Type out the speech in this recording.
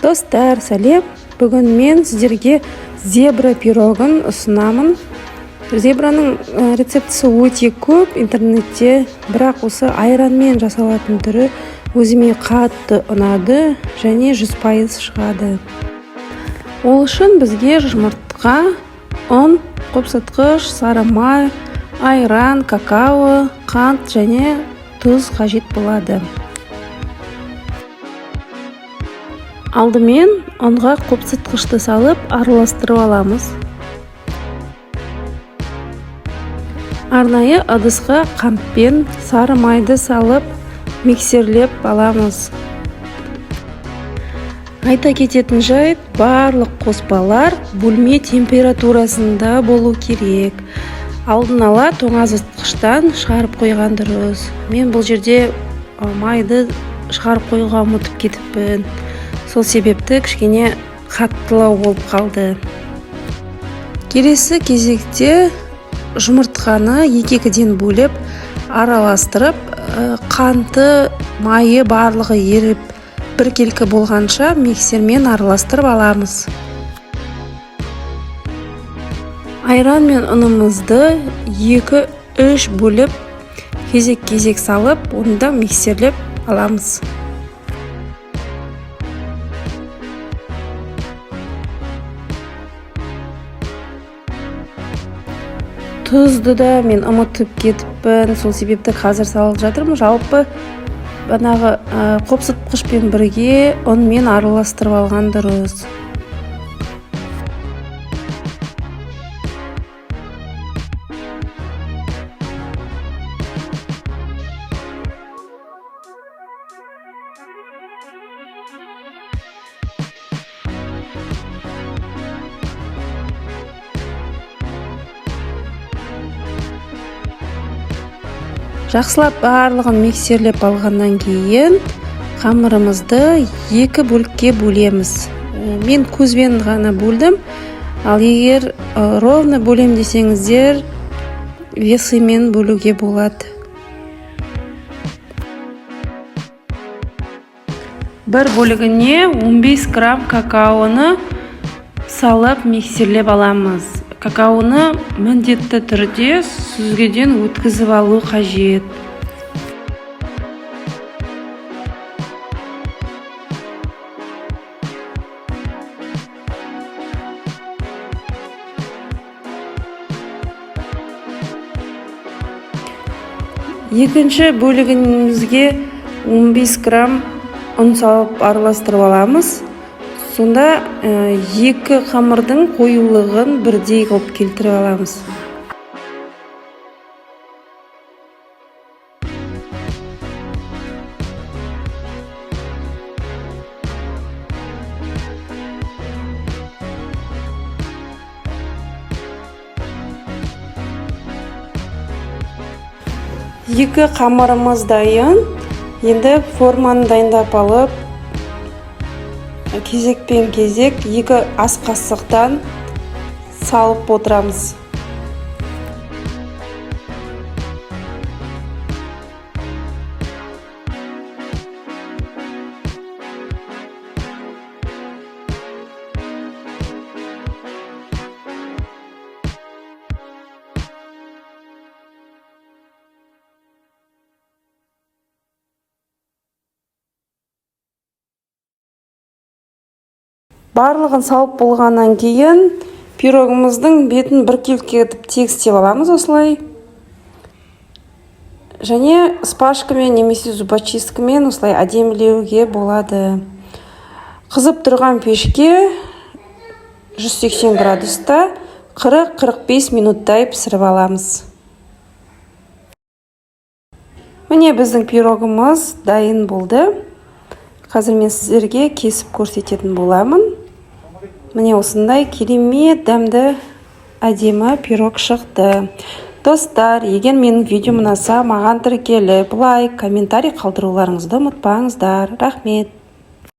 Достар, сәлем. Бүгін мен сіздерге зебра пирогын ұсынамын. Зебраның рецептісі өте көп интернетте, бірақ осы айранмен жасалатын түрі өзіме қатты ұнады және 100% шығады. Ол үшін бізге жұмыртқа, ұн, қопсытқыш, сары май, айран, какао, қант және тұз қажет болады. Алдымен ұнға қопсытқышты салып араластырып аламыз. Арнайы ыдысқа қантпен сары майды салып миксерлеп аламыз. Айта кететін жайт, барлық қоспалар бөлме температурасында болу керек. Алдын ала тоңазытқыштан шығарып қойған дұрыс. Мен бұл жерде майды шығарып қойға ұмытып кетіппін. Сол себепті кішкене қаттылау болып қалды. Келесі кезекте жұмыртқаны 2-ден бөліп араластырып, қанты, майы барлығы еріп біркелкі болғанша миксермен араластырып аламыз. Айран мен ұнымызды 2-3 бөліп кезек-кезек салып, онда миксерлеп аламыз. Тұзды да мен ұмытып кетіппін, сол себепті қазір салып жатырмын. Жалпы банағы қопсытқышпен бірге ұнмен араластырып алған дұрыс. Жақсылап барлығын миксерлеп алғаннан кейін қамырымызды 2 бөлікке бөлеміз. Мен көзбен ғана бөлдім, ал егер ровно бөлем десеңіздер, весімен бөлуге болады. Бір бөлігіне 15 грамм какаоны салып миксерлеп аламыз. Какаоны міндетті түрде сүзгіден өткізіп алу қажет. Екінші бөлігімізге 15 грамм ұн салып араластырып аламыз. Сонда 2 қамырдың қоюлығын бірдей қылып келтіріп аламыз. Екі қамырымыз дайын. Енді форманы дайындап алып, кезекпен кезек 2 ас қасықтан салып отырамыз. Барлығын салып болғаннан кейін пирогымыздың бетін біркелкі етіп тегістеп аламыз осылай. Және спашкамен немесе зубочисткамен осылай әдемілеуге болады. Қызып тұрған пешке 180 градуста 40-45 минуттай пісіріп аламыз. Міне біздің пирогымыз дайын болды. Қазір мен сіздерге кесіп көрсететін боламын. Міне осындай керемет дәмді әдемі пирог шықты. Достар, егер менің видеом ұнаса, маған тіркеліп, лайк, комментарий қалдыруларыңызды ұмытпаңыздар. Рахмет.